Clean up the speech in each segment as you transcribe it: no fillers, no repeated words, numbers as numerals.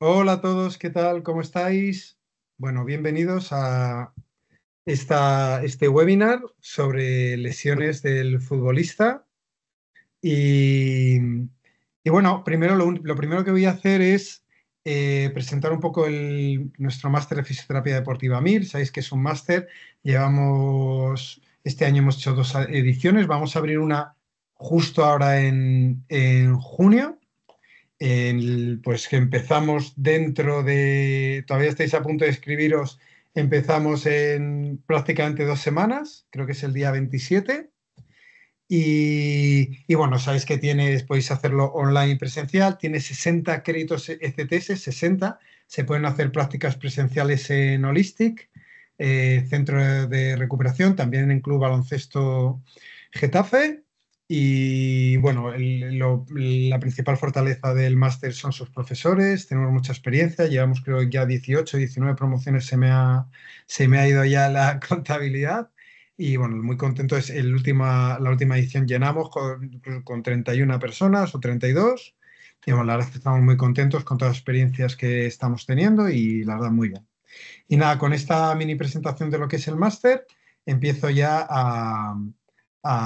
Hola a todos, ¿qué tal? ¿Cómo estáis? Bueno, bienvenidos a este webinar sobre lesiones del futbolista. Y, y bueno, primero lo primero que voy a hacer es presentar un poco nuestro máster de fisioterapia deportiva MIR. Sabéis que es un máster, este año hemos hecho dos ediciones, vamos a abrir una justo ahora en junio. Pues que empezamos todavía estáis a punto de escribiros, empezamos en prácticamente 2 semanas, creo que es el día 27. Y bueno, sabéis que podéis hacerlo online y presencial, tiene 60 créditos ECTS, 60, se pueden hacer prácticas presenciales en Holistic, centro de recuperación, también en Club Baloncesto Getafe. Y bueno, la principal fortaleza del máster son sus profesores, tenemos mucha experiencia, llevamos creo ya 18, 19 promociones, se me ha ido ya la contabilidad. Y bueno, muy contento, la última edición llenamos con 31 personas o 32. Y bueno, la verdad es que estamos muy contentos con todas las experiencias que estamos teniendo y la verdad muy bien. Y nada, con esta mini presentación de lo que es el máster, empiezo ya a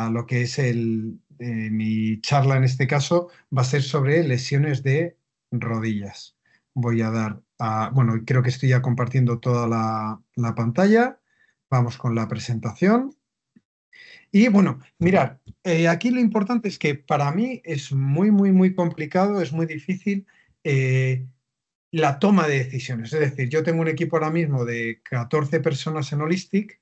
lo que es mi charla en este caso, va a ser sobre lesiones de rodillas. Bueno, creo que estoy ya compartiendo toda la pantalla. Vamos con la presentación. Y bueno, mirad, aquí lo importante es que para mí es muy, muy, muy complicado, es muy difícil eh, la toma de decisiones. Es decir, yo tengo un equipo ahora mismo de 14 personas en Holistic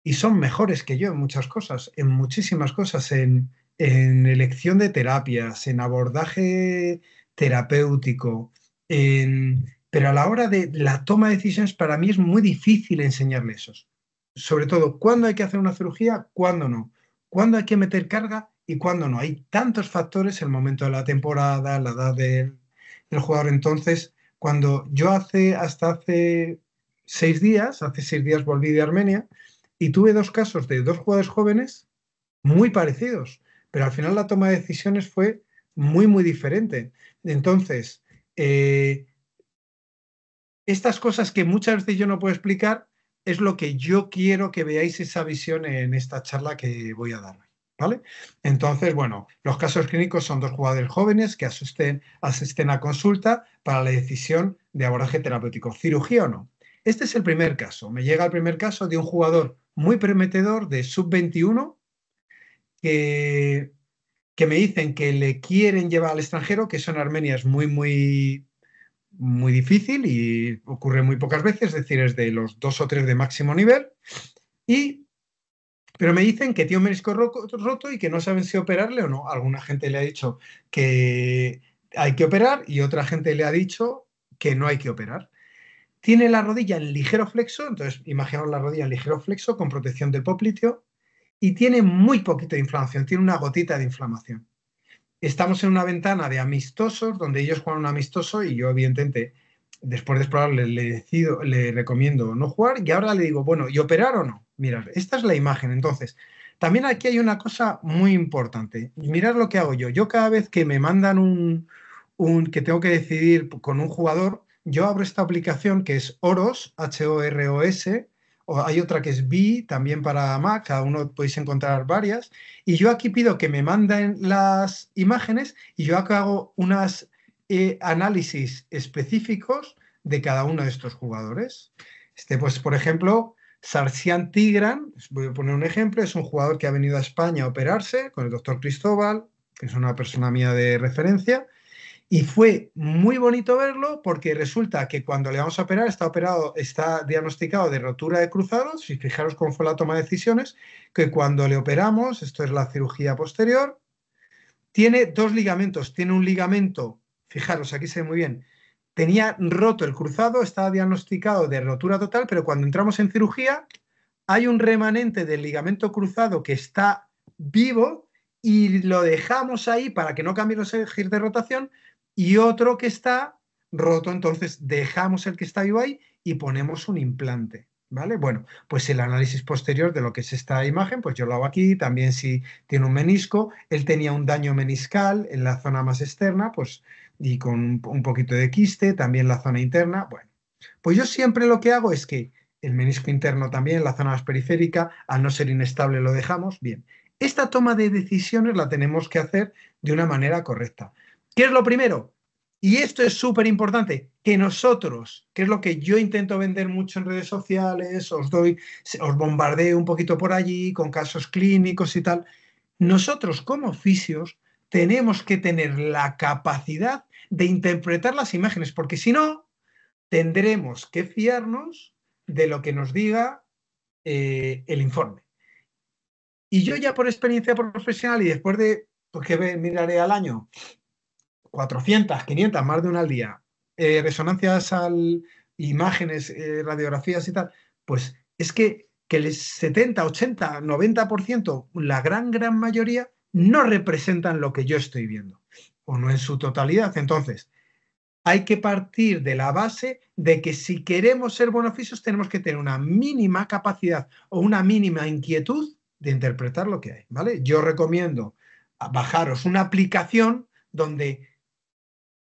y son mejores que yo en muchas cosas, en muchísimas cosas, en elección de terapias, en abordaje terapéutico, pero a la hora de la toma de decisiones para mí es muy difícil enseñarles eso. Sobre todo, cuándo hay que hacer una cirugía, cuándo no, cuándo hay que meter carga y cuándo no. Hay tantos factores, el momento de la temporada, la edad del jugador. Entonces, cuando yo hasta hace 6 días volví de Armenia y tuve dos casos de dos jugadores jóvenes muy parecidos, pero al final la toma de decisiones fue muy, muy diferente. Entonces, eh, estas cosas que muchas veces yo no puedo explicar es lo que yo quiero que veáis esa visión en esta charla que voy a dar. ¿Vale? Entonces, bueno, los casos clínicos son dos jugadores jóvenes que asisten a consulta para la decisión de abordaje terapéutico, cirugía o no. Este es el primer caso. Me llega el primer caso de un jugador muy prometedor de sub-21 que, que me dicen que le quieren llevar al extranjero, que eso en Armenia es muy, muy, muy difícil y ocurre muy pocas veces, es decir, es de los dos o tres de máximo nivel. Y, pero me dicen que tiene un menisco roto y que no saben si operarle o no. Alguna gente le ha dicho que hay que operar y otra gente le ha dicho que no hay que operar. Tiene la rodilla en ligero flexo, entonces imaginaos la rodilla en ligero flexo con protección del popliteo y tiene muy poquita inflamación, tiene una gotita de inflamación. Estamos en una ventana de amistosos donde ellos juegan un amistoso y yo evidentemente después de explorarle le recomiendo no jugar y ahora le digo, bueno, ¿y operar o no? Mirad, esta es la imagen. Entonces, también aquí hay una cosa muy importante. Mirad lo que hago yo. Yo cada vez que me mandan que tengo que decidir con un jugador, yo abro esta aplicación que es Horos, Horos, o hay otra que es Vi, también para Mac, cada uno podéis encontrar varias, y yo aquí pido que me manden las imágenes y yo acá hago unos análisis específicos de cada uno de estos jugadores. Pues, por ejemplo, Sarsian Tigran, voy a poner un ejemplo, es un jugador que ha venido a España a operarse con el doctor Cristóbal, que es una persona mía de referencia, y fue muy bonito verlo porque resulta que cuando le vamos a operar está diagnosticado de rotura de cruzados y fijaros cómo fue la toma de decisiones, que cuando le operamos, esto es la cirugía posterior, tiene dos ligamentos, tiene un ligamento, fijaros, aquí se ve muy bien, tenía roto el cruzado, estaba diagnosticado de rotura total, pero cuando entramos en cirugía hay un remanente del ligamento cruzado que está vivo y lo dejamos ahí para que no cambie los ejes de rotación y otro que está roto, entonces dejamos el que está vivo ahí y ponemos un implante. ¿vale? Bueno, pues el análisis posterior de lo que es esta imagen, pues yo lo hago aquí, también si tiene un menisco, él tenía un daño meniscal en la zona más externa, pues, y con un poquito de quiste, también la zona interna, bueno, pues yo siempre lo que hago es que el menisco interno también, la zona más periférica, al no ser inestable lo dejamos, bien. Esta toma de decisiones la tenemos que hacer de una manera correcta. ¿Qué es lo primero? Y esto es súper importante, que nosotros, que es lo que yo intento vender mucho en redes sociales, os bombardeo un poquito por allí con casos clínicos y tal, nosotros como fisios tenemos que tener la capacidad de interpretar las imágenes, porque si no, tendremos que fiarnos de lo que nos diga el informe. Y yo ya por experiencia profesional y después de, pues que miraré al año, 400, 500, más de una al día, resonancias imágenes, radiografías y tal, pues es que el 70, 80, 90%, la gran mayoría, no representan lo que yo estoy viendo, o no en su totalidad. Entonces, hay que partir de la base de que si queremos ser buenos fisios tenemos que tener una mínima capacidad o una mínima inquietud de interpretar lo que hay, ¿vale? Yo recomiendo bajaros una aplicación donde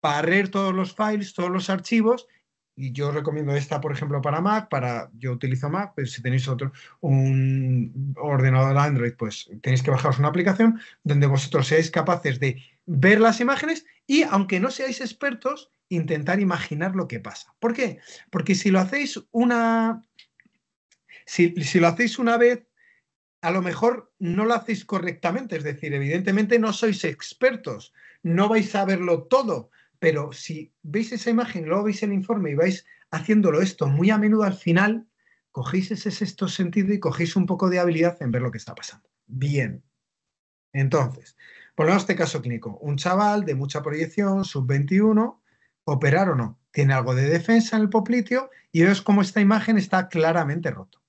barrer todos los files, todos los archivos, y yo recomiendo esta, por ejemplo, para Mac, yo utilizo Mac, pero si tenéis un ordenador Android, pues tenéis que bajaros una aplicación donde vosotros seáis capaces de ver las imágenes y, aunque no seáis expertos, intentar imaginar lo que pasa. ¿Por qué? Porque si lo hacéis si lo hacéis una vez, a lo mejor no lo hacéis correctamente, es decir, evidentemente no sois expertos, no vais a verlo todo, pero si veis esa imagen, luego veis el informe y vais haciéndolo esto muy a menudo, al final cogéis ese sexto sentido y cogéis un poco de habilidad en ver lo que está pasando. Bien, entonces, ponemos este caso clínico, un chaval de mucha proyección, sub-21, operar o no, tiene algo de defensa en el popliteo y veis cómo esta imagen está claramente roto.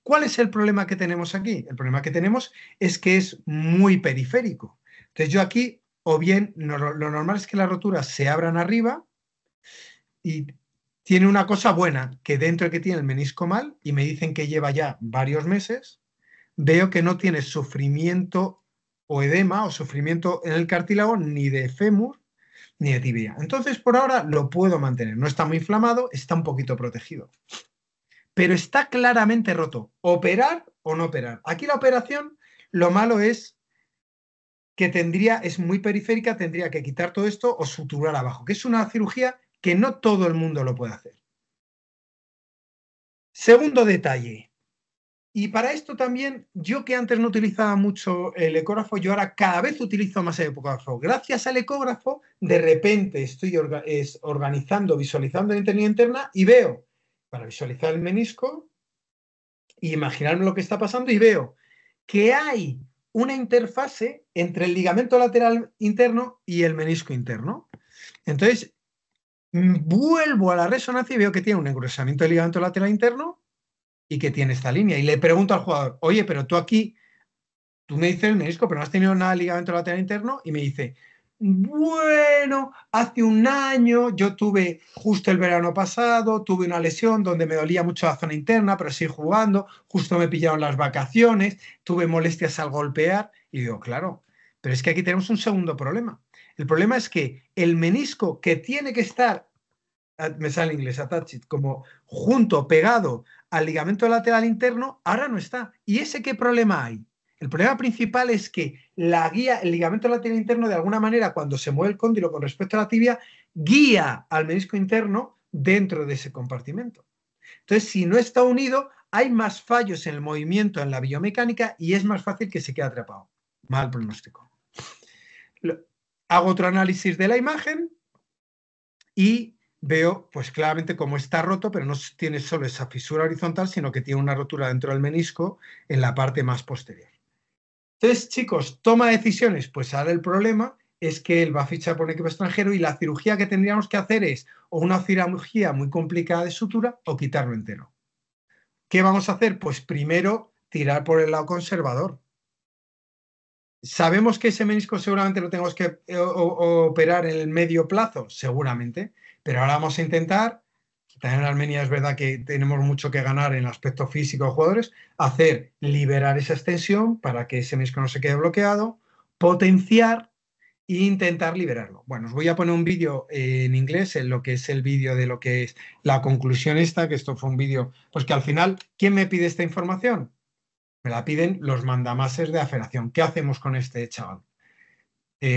¿Cuál es el problema que tenemos aquí? El problema que tenemos es que es muy periférico. Entonces yo aquí, o bien, lo normal es que las roturas se abran arriba y tiene una cosa buena, que dentro de que tiene el menisco mal, y me dicen que lleva ya varios meses, veo que no tiene sufrimiento o edema o sufrimiento en el cartílago ni de fémur ni de tibia. Entonces, por ahora lo puedo mantener. No está muy inflamado, está un poquito protegido, pero está claramente roto. ¿Operar o no operar? Aquí la operación, lo malo es que es muy periférica, tendría que quitar todo esto o suturar abajo, que es una cirugía que no todo el mundo lo puede hacer. Segundo detalle, y para esto también, yo que antes no utilizaba mucho el ecógrafo, yo ahora cada vez utilizo más el ecógrafo. Gracias al ecógrafo, de repente estoy organizando, visualizando la integridad interna y veo, para visualizar el menisco, y imaginarme lo que está pasando y veo que hay una interfase entre el ligamento lateral interno y el menisco interno. Entonces, vuelvo a la resonancia y veo que tiene un engrosamiento del ligamento lateral interno y que tiene esta línea. Y le pregunto al jugador, oye, pero tú aquí, tú me dices el menisco, pero no has tenido nada de ligamento lateral interno. Y me dice, bueno, hace un año yo tuve, justo el verano pasado, tuve una lesión donde me dolía mucho la zona interna, pero sigo jugando, justo me pillaron las vacaciones, tuve molestias al golpear. Y digo, claro, pero es que aquí tenemos un segundo problema. El problema es que el menisco que tiene que estar, me sale en inglés, attached, como junto, pegado al ligamento lateral interno, ahora no está. ¿Y ese qué problema hay? El problema principal es que la guía, el ligamento lateral interno, de alguna manera, cuando se mueve el cóndilo con respecto a la tibia, guía al menisco interno dentro de ese compartimento. Entonces, si no está unido, hay más fallos en el movimiento, en la biomecánica, y es más fácil que se quede atrapado. Mal pronóstico. Hago otro análisis de la imagen y veo pues claramente cómo está roto, pero no tiene solo esa fisura horizontal, sino que tiene una rotura dentro del menisco en la parte más posterior. Entonces, chicos, toma decisiones. Pues ahora el problema es que él va a fichar por un equipo extranjero y la cirugía que tendríamos que hacer es o una cirugía muy complicada de sutura o quitarlo entero. ¿Qué vamos a hacer? Pues primero tirar por el lado conservador. ¿Sabemos que ese menisco seguramente lo tenemos que operar en el medio plazo? Seguramente, pero ahora vamos a intentar también en Armenia es verdad que tenemos mucho que ganar en el aspecto físico de jugadores, liberar esa extensión para que ese menisco no se quede bloqueado, potenciar e intentar liberarlo. Bueno, os voy a poner un vídeo en inglés, en lo que es el vídeo de lo que es la conclusión esta, que esto fue un vídeo, pues que al final, ¿quién me pide esta información? Me la piden los mandamases de la federación. ¿Qué hacemos con este chaval?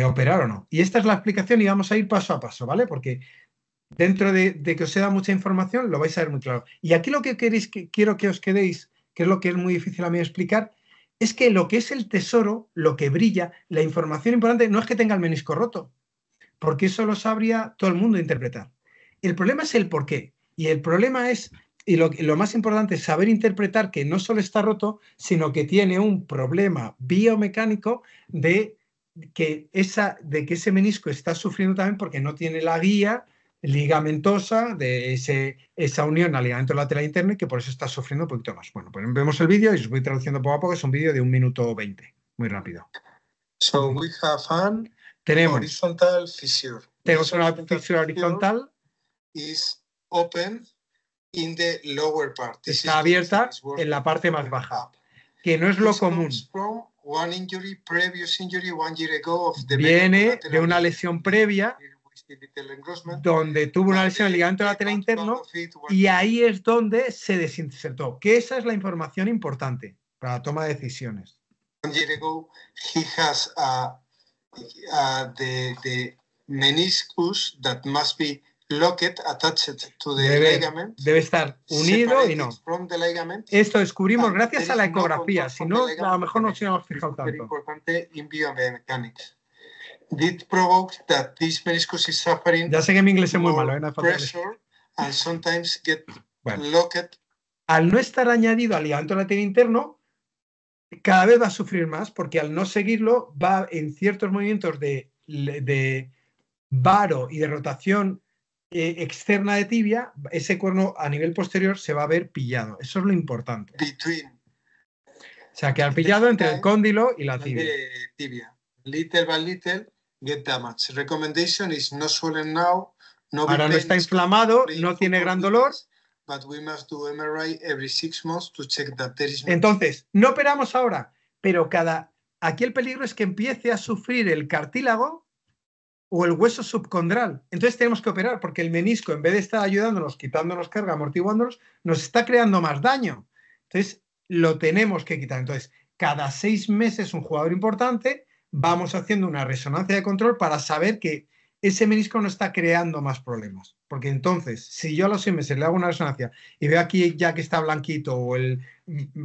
¿Operar o no? Y esta es la explicación y vamos a ir paso a paso, ¿vale? Porque dentro de que os he dado mucha información, lo vais a ver muy claro. Y aquí lo que quiero que os quedéis, que es lo que es muy difícil a mí explicar, es que lo que es el tesoro, lo que brilla, la información importante, no es que tenga el menisco roto, porque eso lo sabría todo el mundo interpretar. El problema es el por qué. Y el problema es, y lo más importante es saber interpretar que no solo está roto, sino que tiene un problema biomecánico de que ese menisco está sufriendo también porque no tiene la guía ligamentosa de esa unión al ligamento lateral interno y que por eso está sufriendo un poquito más. Bueno, pues vemos el vídeo y os voy traduciendo poco a poco. Es un vídeo de 1 minuto 20, muy rápido. So we have an Tenemos horizontal fissure. Tenemos una fisura horizontal. Is open in the lower part. Está abierta en la parte más baja, que no es lo común. Viene de una lesión previa donde tuvo una lesión en el ligamento lateral interno y ahí es donde se desinsertó, que esa es la información importante para la toma de decisiones. 1 year ago, he has the meniscus that must be locked, attached to the ligament. Debe estar unido y no. Esto descubrimos gracias a la ecografía, si no, a lo mejor no nos hubiéramos fijado tanto. Importante in biomechanics. Did provoke that this meniscus is suffering. Ya sé que mi inglés es muy malo, no pressure and sometimes get locked. Al no estar añadido al ligamento lateral interno, cada vez va a sufrir más porque al no seguirlo va en ciertos movimientos de varo y de rotación externa de tibia, ese cuerno a nivel posterior se va a ver pillado. Eso es lo importante. O sea, que al pillado entre el cóndilo y la tibia. Little by little get damage. Recommendation is no swollen now. Ahora no está inflamado, no tiene gran dolor. But we must do MRI every 6 months to check that there is no. Entonces, no operamos ahora, pero aquí el peligro es que empiece a sufrir el cartílago o el hueso subcondral. Entonces tenemos que operar porque el menisco, en vez de estar ayudándonos, quitándonos carga, amortiguándonos, nos está creando más daño. Entonces lo tenemos que quitar. Entonces, cada 6 meses un jugador importante, vamos haciendo una resonancia de control para saber que ese menisco no está creando más problemas. Porque entonces, si yo a los 6 meses le hago una resonancia y veo aquí ya que está blanquito o el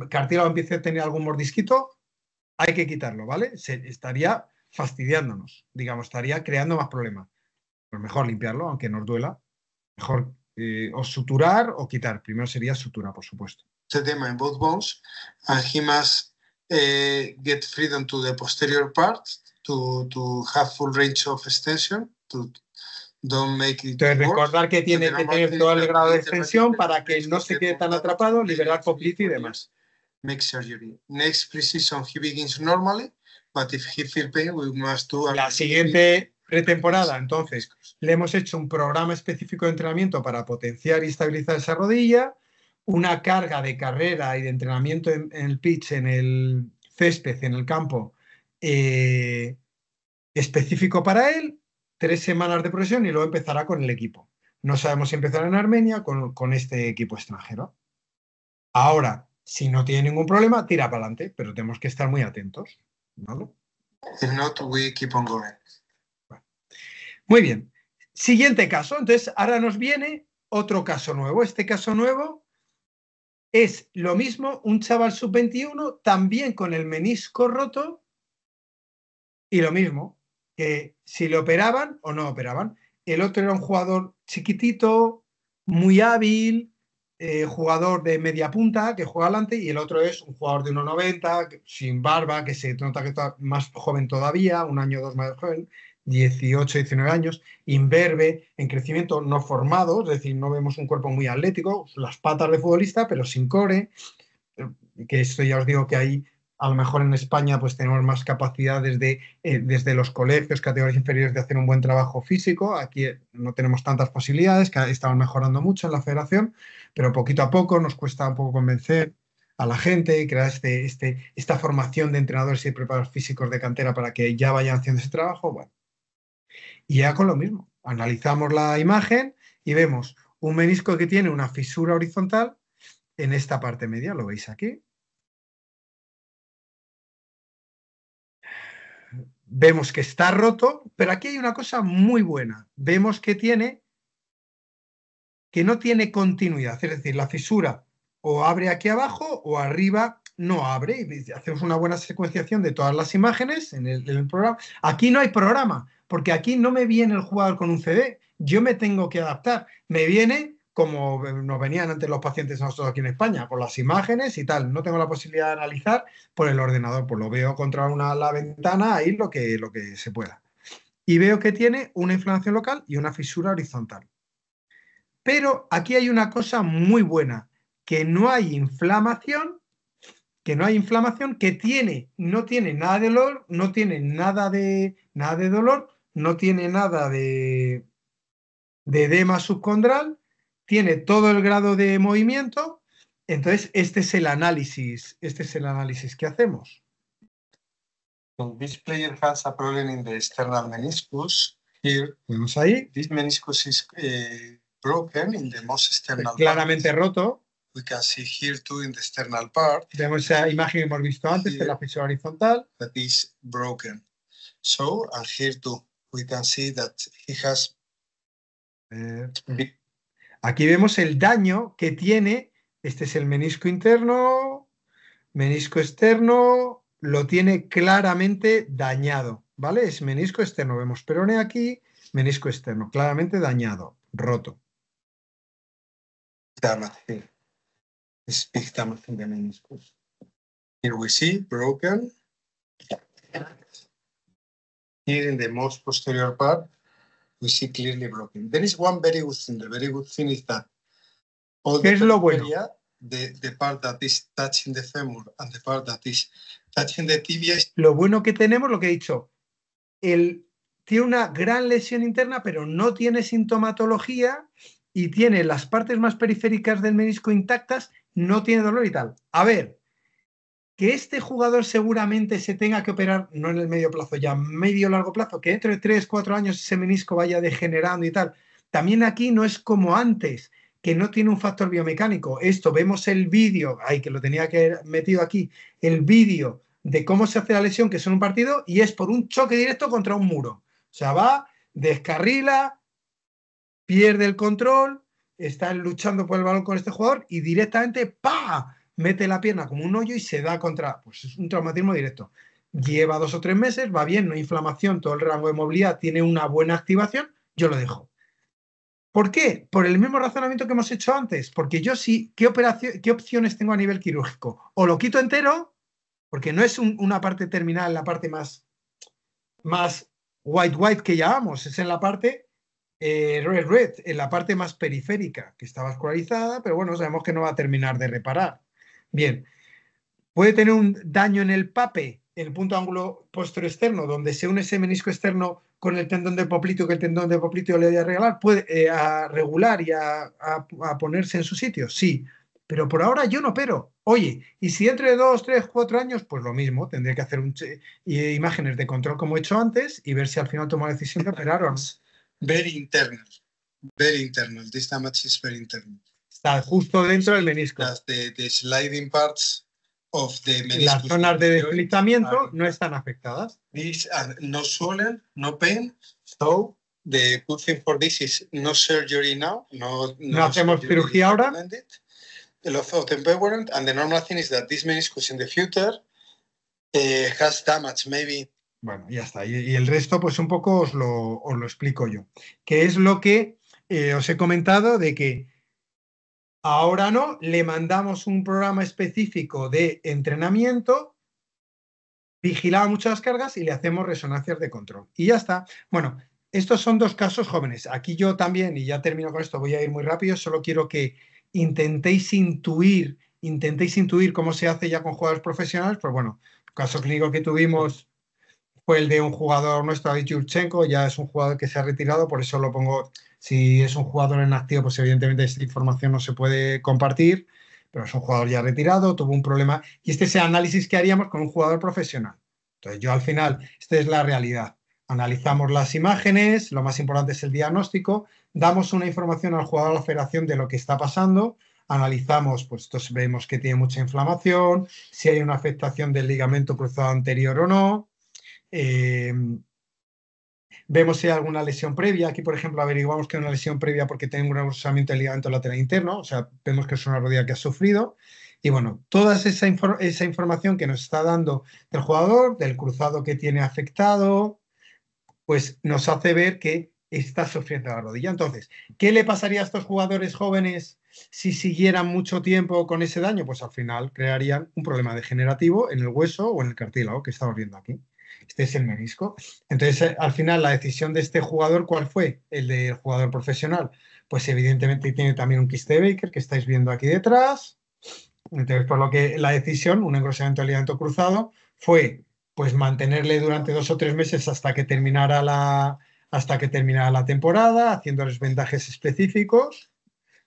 cartílago empieza a tener algún mordisquito, hay que quitarlo, ¿vale? Estaría fastidiándonos, digamos, estaría creando más problemas. Pues mejor limpiarlo, aunque nos duela. Mejor o suturar o quitar. Primero sería sutura, por supuesto. Edema in both bones, and he must get freedom to the posterior part to have full range of extension. Don't make it. Entonces, recordar que tiene que tener todo el grado de extensión para que no se quede tan atrapado, liberar poplito y demás. Make surgery. Next precision he begins normally, but if he feel pain, we must do. La siguiente pretemporada, entonces, le hemos hecho un programa específico de entrenamiento para potenciar y estabilizar esa rodilla, una carga de carrera y de entrenamiento en el pitch, en el césped, en el campo, específico para él, 3 semanas de progresión y luego empezará con el equipo. No sabemos si empezará en Armenia con este equipo extranjero. Ahora, si no tiene ningún problema, tira para adelante, pero tenemos que estar muy atentos, ¿vale? If not, we keep on going. Muy bien. Siguiente caso. Entonces, ahora nos viene otro caso nuevo. Este caso nuevo es lo mismo, un chaval sub-21, también con el menisco roto, y lo mismo, que si le operaban o no operaban. El otro era un jugador chiquitito, muy hábil, jugador de media punta, que juega adelante, y el otro es un jugador de 1,90, sin barba, que se nota que está más joven todavía, 1 año o 2 más joven, 18, 19 años, imberbe, en crecimiento no formado, es decir, no vemos un cuerpo muy atlético, las patas de futbolista, pero sin core, que esto ya os digo que ahí A lo mejor en España pues tenemos más capacidad desde los colegios, categorías inferiores, de hacer un buen trabajo físico. Aquí no tenemos tantas posibilidades, que estamos mejorando mucho en la federación, pero poquito a poco nos cuesta un poco convencer a la gente y crear esta formación de entrenadores y preparadores físicos de cantera para que ya vayan haciendo ese trabajo. Bueno, y ya con lo mismo, analizamos la imagen y vemos un menisco que tiene una fisura horizontal en esta parte media, lo veis aquí. Vemos que está roto, pero aquí hay una cosa muy buena. Vemos que no tiene continuidad, es decir, la fisura o abre aquí abajo o arriba no abre. Y hacemos una buena secuenciación de todas las imágenes en el programa. Aquí no hay programa, porque aquí no me viene el jugador con un CD, yo me tengo que adaptar. Me viene como nos venían antes los pacientes nosotros aquí en España, por las imágenes y tal. No tengo la posibilidad de analizar por el ordenador, pues lo veo contra la ventana, ahí lo que se pueda. Y veo que tiene una inflamación local y una fisura horizontal. Pero aquí hay una cosa muy buena, que no hay inflamación, no tiene nada de dolor, no tiene nada de dolor, no tiene nada de edema subcondral, tiene todo el grado de movimiento. Entonces, este es el análisis que hacemos. So this player has a problem in the external meniscus. Here, vemos ahí, this meniscus is broken in the most external claramente part. roto. We can see here too in the external part. Vemos esa imagen que hemos visto antes de la fisura horizontal. That is broken. So, and here too, we can see that he has. Aquí vemos el daño que tiene. Este es el menisco interno, menisco externo, lo tiene claramente dañado, ¿vale? Es menisco externo. Vemos peroné aquí, menisco externo, claramente dañado, roto. Damage here. This big damage in the meniscus. Here we see broken. Here in the most posterior part, we see clearly broken. There is one very good thing. The very good thing is that all the area, the part that is touching the femur and the part that is touching the tibia. Lo bueno que tenemos, lo que he dicho, tiene una gran lesión interna, pero no tiene sintomatología y tiene las partes más periféricas del menisco intactas, no tiene dolor y tal. A ver, que este jugador seguramente se tenga que operar, no en el medio plazo, ya medio largo plazo, que dentro de 3-4 años ese menisco vaya degenerando y tal. También aquí no es como antes, que no tiene un factor biomecánico. Esto, vemos el vídeo, que lo tenía que haber metido aquí, el vídeo de cómo se hace la lesión, que es en un partido, y es por un choque directo contra un muro. O sea, va, descarrila, pierde el control, está luchando por el balón con este jugador y directamente ¡pa!, mete la pierna como un hoyo y se da contra, pues es un traumatismo directo. Lleva 2 o 3 meses, va bien, no hay inflamación, todo el rango de movilidad, tiene una buena activación, yo lo dejo. ¿Por qué? Por el mismo razonamiento que hemos hecho antes, porque yo sí, ¿qué opciones tengo a nivel quirúrgico? O lo quito entero, porque no es una parte terminal, la parte más white que llamamos, es en la parte red, en la parte más periférica, que está vascularizada, pero bueno, sabemos que no va a terminar de reparar. Bien, puede tener un daño en el PAPE, en el punto de ángulo posterior externo, donde se une ese menisco externo con el tendón de popliteo, que el tendón de popliteo le voy a regalar, puede a regular y a ponerse en su sitio, sí, pero por ahora yo no opero. Oye, y si dentro de 2, 3, 4 años, pues lo mismo, tendré que hacer imágenes de control como he hecho antes y ver si al final tomo la decisión de operar o no. Very internal. This damage is very internal. Está justo dentro del menisco. The sliding parts of the meniscus. Las zonas de deslizamiento no están afectadas. These are no swollen, no pain. So the good thing for this is no surgery now. No hacemos cirugía ahora. And the normal thing is that this meniscus in the future has damage, maybe. Bueno, ya está. Y el resto, pues un poco os lo explico yo. Que es lo que os he comentado de que ahora no, le mandamos un programa específico de entrenamiento, vigilamos muchas cargas y le hacemos resonancias de control. Y ya está. Bueno, estos son 2 casos jóvenes. Aquí yo también, y ya termino con esto, voy a ir muy rápido, solo quiero que intentéis intuir intentéis intuir cómo se hace ya con jugadores profesionales, pues bueno, el caso clínico que tuvimos fue el de un jugador nuestro, David Yurchenko, ya es un jugador que se ha retirado, por eso lo pongo, si es un jugador en activo, pues evidentemente esta información no se puede compartir, pero es un jugador ya retirado, tuvo un problema, y este es el análisis que haríamos con un jugador profesional. Entonces yo al final, esta es la realidad. Analizamos las imágenes, lo más importante es el diagnóstico, damos una información al jugador a la federación de lo que está pasando, analizamos, pues entonces vemos que tiene mucha inflamación, si hay una afectación del ligamento cruzado anterior o no. Vemos si hay alguna lesión previa. Aquí, por ejemplo, averiguamos que hay una lesión previa porque tiene un engrosamiento del ligamento lateral interno, o sea, vemos que es una rodilla que ha sufrido. Y bueno, toda esa información que nos está dando del jugador, del cruzado que tiene afectado, pues nos hace ver que está sufriendo la rodilla. Entonces, ¿qué le pasaría a estos jugadores jóvenes si siguieran mucho tiempo con ese daño? Pues al final crearían un problema degenerativo en el hueso o en el cartílago que estamos viendo aquí. Este es el menisco. Entonces, al final, la decisión de este jugador, ¿cuál fue? El del jugador profesional. Pues evidentemente tiene también un quiste de Baker que estáis viendo aquí detrás. Entonces, por lo que la decisión, un engrosamiento del ligamento cruzado, fue pues mantenerle durante 2 o 3 meses hasta que terminara la temporada, haciéndoles vendajes específicos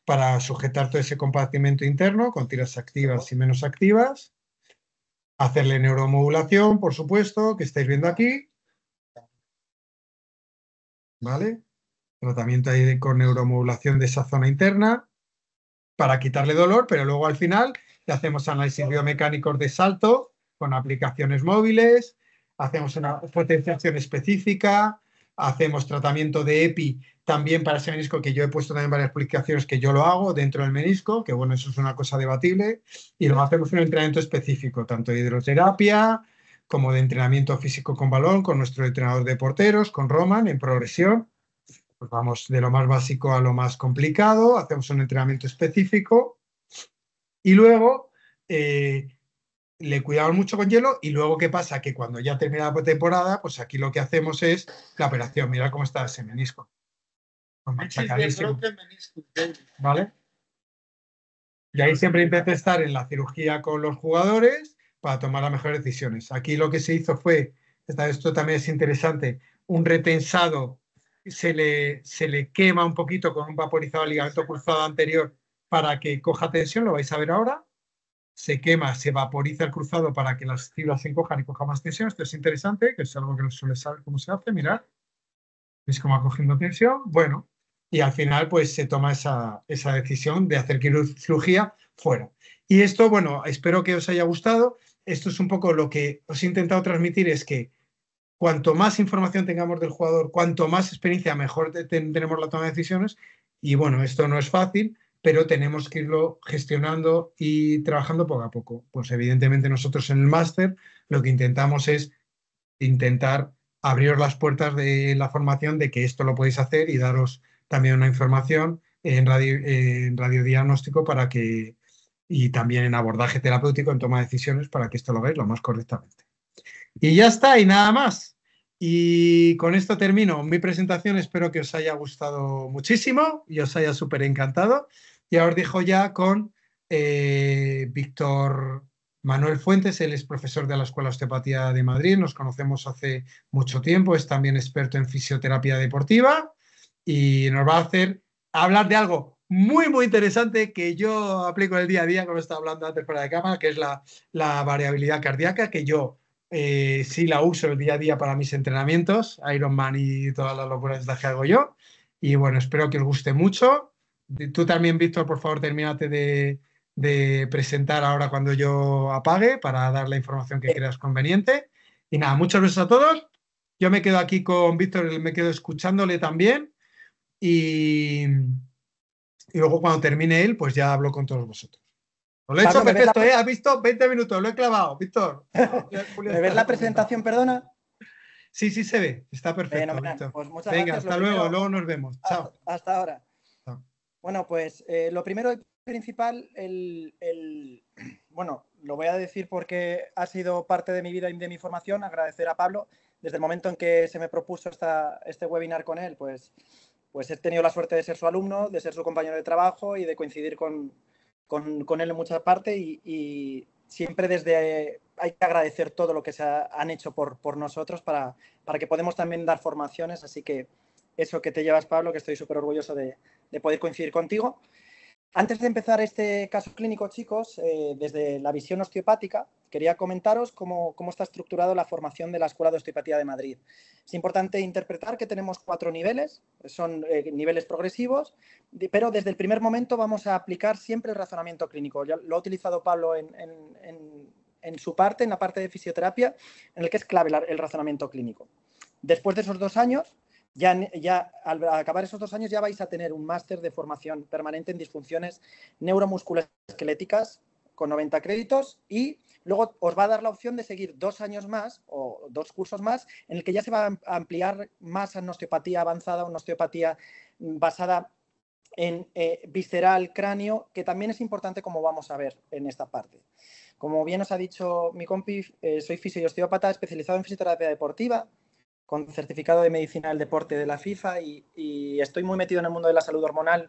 para sujetar todo ese compartimento interno con tiras activas y menos activas. Hacerle neuromodulación, por supuesto, que estáis viendo aquí. ¿Vale? Tratamiento ahí con neuromodulación de esa zona interna para quitarle dolor, pero luego al final le hacemos análisis biomecánicos de salto con aplicaciones móviles, hacemos una potenciación específica, hacemos tratamiento de EPI también para ese menisco, que yo he puesto también varias publicaciones que yo lo hago dentro del menisco, que bueno, eso es una cosa debatible, y luego hacemos un entrenamiento específico, tanto de hidroterapia como de entrenamiento físico con balón, con nuestro entrenador de porteros, con Roman, en progresión. Pues vamos de lo más básico a lo más complicado, hacemos un entrenamiento específico y luego le cuidamos mucho con hielo. Y luego, ¿qué pasa? Que cuando ya termina la temporada, pues aquí lo que hacemos es la operación. Mira cómo está ese menisco. ¿Vale? Y ahí siempre intento estar en la cirugía con los jugadores para tomar las mejores decisiones. Aquí lo que se hizo fue, esto también es interesante, un retensado se le quema un poquito con un vaporizado al ligamento cruzado anterior para que coja tensión, lo vais a ver ahora. Se quema, se vaporiza el cruzado para que las fibras se encojan y coja más tensión. Esto es interesante, que es algo que no suele saber cómo se hace. Mirad, ¿veis cómo va cogiendo tensión? Bueno, y al final pues se toma esa decisión de hacer cirugía fuera. Y esto, bueno, espero que os haya gustado. Esto es un poco lo que os he intentado transmitir, es que cuanto más información tengamos del jugador, cuanto más experiencia, mejor tendremos la toma de decisiones. Y bueno, esto no es fácil, pero tenemos que irlo gestionando y trabajando poco a poco. Pues evidentemente nosotros en el máster lo que intentamos es intentar abriros las puertas de la formación de que esto lo podéis hacer y daros también una información en radiodiagnóstico para que, y también en abordaje terapéutico, en toma de decisiones, para que esto lo veáis lo más correctamente. Y ya está, y nada más. Y con esto termino mi presentación. Espero que os haya gustado muchísimo y os haya súper encantado. Y ahora os dejo ya con Víctor Manuel Fuentes. Él es profesor de la Escuela de Osteopatía de Madrid. Nos conocemos hace mucho tiempo. Es también experto en fisioterapia deportiva y nos va a hacer hablar de algo muy, muy interesante que yo aplico en el día a día, como estaba hablando antes fuera de cámara, que es la variabilidad cardíaca, que yo sí la uso el día a día para mis entrenamientos, Ironman y todas las locuras que hago yo. Y bueno, espero que os guste mucho. Tú también, Víctor, por favor, termínate de presentar ahora cuando yo apague para dar la información que creas conveniente. Y nada, muchas gracias a todos. Yo me quedo aquí con Víctor, me quedo escuchándole también. Y luego cuando termine él, pues ya hablo con todos vosotros. Lo he hecho perfecto, ¿eh? ¿Has visto? 20 minutos, lo he clavado, Víctor. ¿Me ves la presentación, perdona? Sí, sí se ve, está perfecto, Víctor. Pues muchas Venga, gracias. hasta luego, luego nos vemos. Chao. Hasta ahora. Chao. Bueno, pues lo primero y principal, bueno, lo voy a decir porque ha sido parte de mi vida y de mi formación, agradecer a Pablo. Desde el momento en que se me propuso este webinar con él, pues he tenido la suerte de ser su alumno, de ser su compañero de trabajo y de coincidir con con él en mucha parte y siempre hay que agradecer todo lo que han hecho por nosotros para que podamos también dar formaciones. Así que eso que te llevas, Pablo, que estoy súper orgulloso de poder coincidir contigo. Antes de empezar este caso clínico, chicos, desde la visión osteopática, quería comentaros cómo está estructurado la formación de la Escuela de Osteopatía de Madrid. Es importante interpretar que tenemos 4 niveles, son niveles progresivos, pero desde el primer momento vamos a aplicar siempre el razonamiento clínico. Ya lo ha utilizado Pablo en su parte, en la parte de fisioterapia, en el que es clave el razonamiento clínico. Después de esos 2 años, ya al acabar esos 2 años ya vais a tener un máster de formación permanente en disfunciones neuromusculoesqueléticas con 90 créditos y luego os va a dar la opción de seguir 2 años más o 2 cursos más en el que ya se va a ampliar más en osteopatía avanzada, una osteopatía basada en visceral, cráneo, que también es importante como vamos a ver en esta parte. Como bien os ha dicho mi compi, soy fisio y osteópata especializado en fisioterapia deportiva, con certificado de medicina del deporte de la FIFA y estoy muy metido en el mundo de la salud hormonal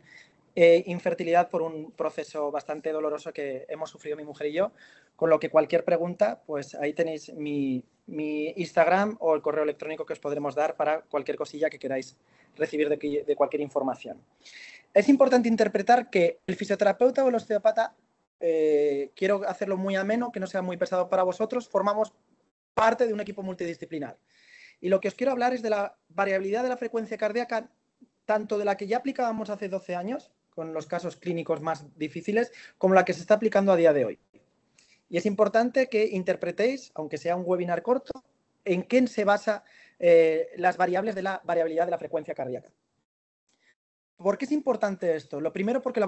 e infertilidad por un proceso bastante doloroso que hemos sufrido mi mujer y yo, con lo que cualquier pregunta, pues ahí tenéis mi Instagram o el correo electrónico que os podremos dar para cualquier cosilla que queráis recibir de cualquier información. Es importante interpretar que el fisioterapeuta o el osteópata, quiero hacerlo muy ameno, que no sea muy pesado para vosotros, formamos parte de un equipo multidisciplinar. Y lo que os quiero hablar es de la variabilidad de la frecuencia cardíaca, tanto de la que ya aplicábamos hace 12 años, con los casos clínicos más difíciles, como la que se está aplicando a día de hoy. Y es importante que interpretéis, aunque sea un webinar corto, en qué se basa las variables de la variabilidad de la frecuencia cardíaca. ¿Por qué es importante esto? Lo primero, porque la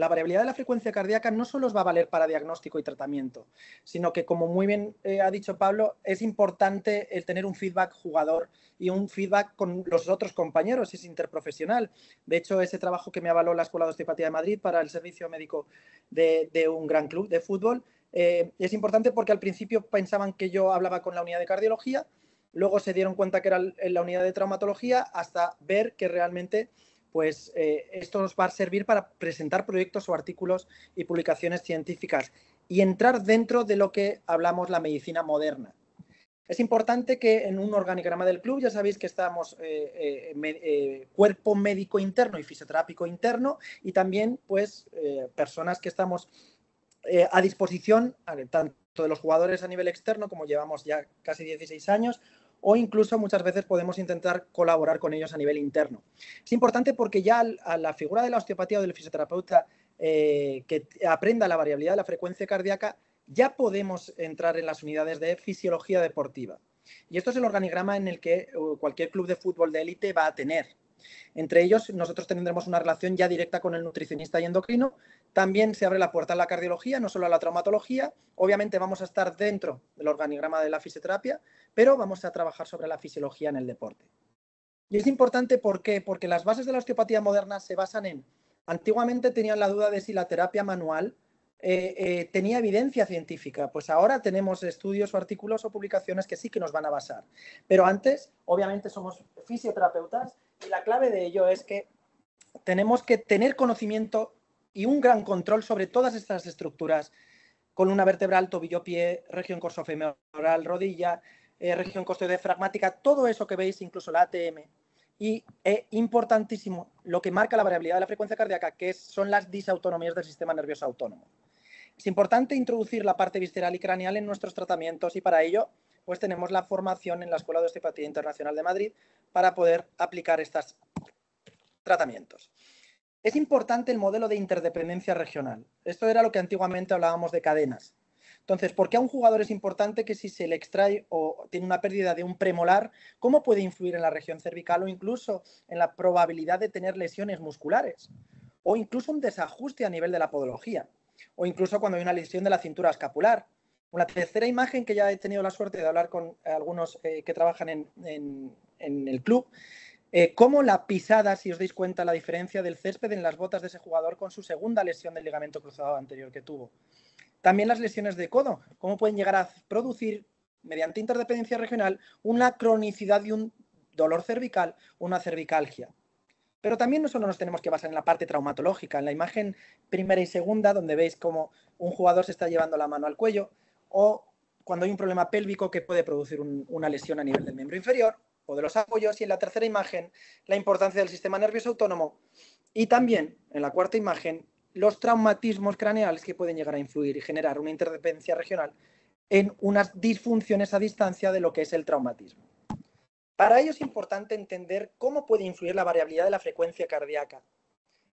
variabilidad de la frecuencia cardíaca no solo os va a valer para diagnóstico y tratamiento, sino que, como muy bien ha dicho Pablo, es importante el tener un feedback jugador y un feedback con los otros compañeros, es interprofesional. De hecho, ese trabajo que me avaló la Escuela de Osteopatía de Madrid para el servicio médico de un gran club de fútbol, es importante porque al principio pensaban que yo hablaba con la unidad de cardiología, luego se dieron cuenta que era la unidad de traumatología, hasta ver que realmente pues esto nos va a servir para presentar proyectos o artículos y publicaciones científicas y entrar dentro de lo que hablamos la medicina moderna. Es importante que en un organigrama del club, ya sabéis que estamos cuerpo médico interno y fisioterápico interno y también pues personas que estamos a disposición tanto de los jugadores a nivel externo, como llevamos ya casi 16 años, o incluso muchas veces podemos intentar colaborar con ellos a nivel interno. Es importante porque ya a la figura de la osteopatía o del fisioterapeuta que aprenda la variabilidad de la frecuencia cardíaca, ya podemos entrar en las unidades de fisiología deportiva. Y esto es el organigrama en el que cualquier club de fútbol de élite va a tener. Entre ellos, nosotros tendremos una relación ya directa con el nutricionista y endocrino. También se abre la puerta a la cardiología, no solo a la traumatología. Obviamente vamos a estar dentro del organigrama de la fisioterapia, pero vamos a trabajar sobre la fisiología en el deporte. Y es importante, ¿por qué? Porque las bases de la osteopatía moderna se basan en... Antiguamente tenían la duda de si la terapia manual tenía evidencia científica. Pues ahora tenemos estudios o artículos o publicaciones que sí que nos van a basar. Pero antes, obviamente, somos fisioterapeutas y la clave de ello es que tenemos que tener conocimiento y un gran control sobre todas estas estructuras, columna vertebral, tobillo-pie, región corsofemoral, rodilla, región costoides-fragmática, todo eso que veis, incluso la ATM. Y importantísimo, lo que marca la variabilidad de la frecuencia cardíaca, que son las disautonomías del sistema nervioso autónomo. Es importante introducir la parte visceral y craneal en nuestros tratamientos y para ello pues tenemos la formación en la Escuela de Osteopatía Internacional de Madrid para poder aplicar estos tratamientos. Es importante el modelo de interdependencia regional. Esto era lo que antiguamente hablábamos de cadenas. Entonces, ¿por qué a un jugador es importante que si se le extrae o tiene una pérdida de un premolar, cómo puede influir en la región cervical o incluso en la probabilidad de tener lesiones musculares? O incluso un desajuste a nivel de la podología. O incluso cuando hay una lesión de la cintura escapular. Una tercera imagen que ya he tenido la suerte de hablar con algunos que trabajan en el club, cómo la pisada, si os dais cuenta, la diferencia del césped en las botas de ese jugador con su segunda lesión del ligamento cruzado anterior que tuvo. También las lesiones de codo, cómo pueden llegar a producir, mediante interdependencia regional, una cronicidad y un dolor cervical, una cervicalgia. Pero también no solo nos tenemos que basar en la parte traumatológica, en la imagen primera y segunda, donde veis cómo un jugador se está llevando la mano al cuello, o cuando hay un problema pélvico que puede producir una lesión a nivel del miembro inferior o de los apoyos, y en la tercera imagen la importancia del sistema nervioso autónomo, y también en la cuarta imagen los traumatismos craneales que pueden llegar a influir y generar una interdependencia regional en unas disfunciones a distancia de lo que es el traumatismo. Para ello es importante entender cómo puede influir la variabilidad de la frecuencia cardíaca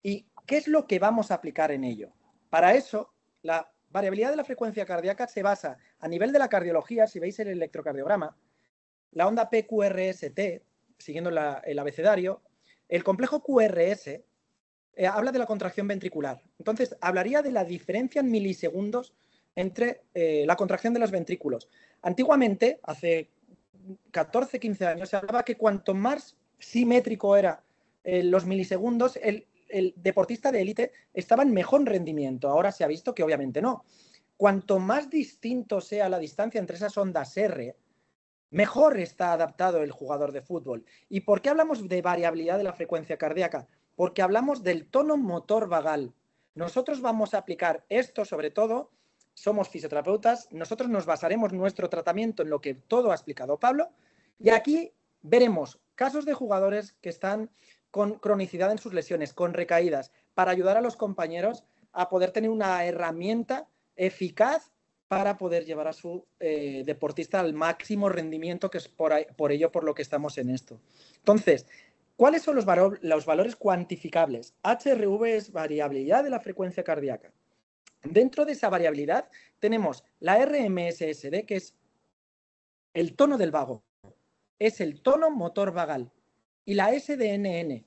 y qué es lo que vamos a aplicar en ello. Para eso, la variabilidad de la frecuencia cardíaca se basa a nivel de la cardiología, si veis el electrocardiograma, la onda PQRST, siguiendo el abecedario, el complejo QRS habla de la contracción ventricular. Entonces, hablaría de la diferencia en milisegundos entre la contracción de los ventrículos. Antiguamente, hace 14, 15 años, se hablaba que cuanto más simétrico era los milisegundos, el deportista de élite estaba en mejor rendimiento. Ahora se ha visto que obviamente no. Cuanto más distinto sea la distancia entre esas ondas R, mejor está adaptado el jugador de fútbol. ¿Y por qué hablamos de variabilidad de la frecuencia cardíaca? Porque hablamos del tono motor vagal. Nosotros vamos a aplicar esto, sobre todo, somos fisioterapeutas, nosotros nos basaremos nuestro tratamiento en lo que todo ha explicado Pablo, y aquí veremos casos de jugadores que están con cronicidad en sus lesiones, con recaídas, para ayudar a los compañeros a poder tener una herramienta eficaz para poder llevar a su deportista al máximo rendimiento, que es por ello por lo que estamos en esto. Entonces, ¿cuáles son los valores cuantificables? HRV es variabilidad de la frecuencia cardíaca. Dentro de esa variabilidad tenemos la RMSSD, que es el tono del vago, es el tono motor vagal, y la SDNN,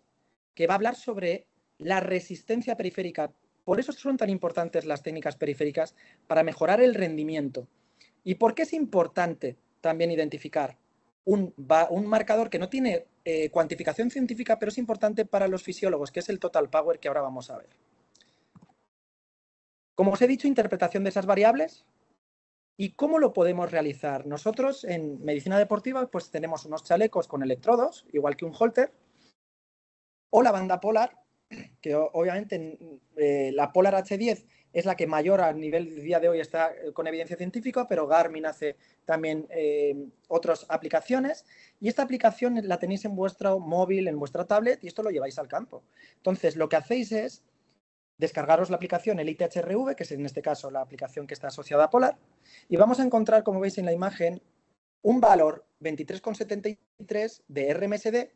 que va a hablar sobre la resistencia periférica. Por eso son tan importantes las técnicas periféricas, para mejorar el rendimiento. ¿Y por qué es importante también identificar un marcador que no tiene cuantificación científica, pero es importante para los fisiólogos, que es el total power, que ahora vamos a ver? Como os he dicho, interpretación de esas variables. ¿Y cómo lo podemos realizar? Nosotros en medicina deportiva pues tenemos unos chalecos con electrodos, igual que un holter, o la banda polar, que obviamente la Polar H10 es la que mayor a nivel de día de hoy está con evidencia científica, pero Garmin hace también otras aplicaciones, y esta aplicación la tenéis en vuestro móvil, en vuestra tablet, y esto lo lleváis al campo. Entonces, lo que hacéis es descargaros la aplicación Elite HRV, que es en este caso la aplicación que está asociada a Polar, y vamos a encontrar, como veis en la imagen, un valor 23,73 de RMSD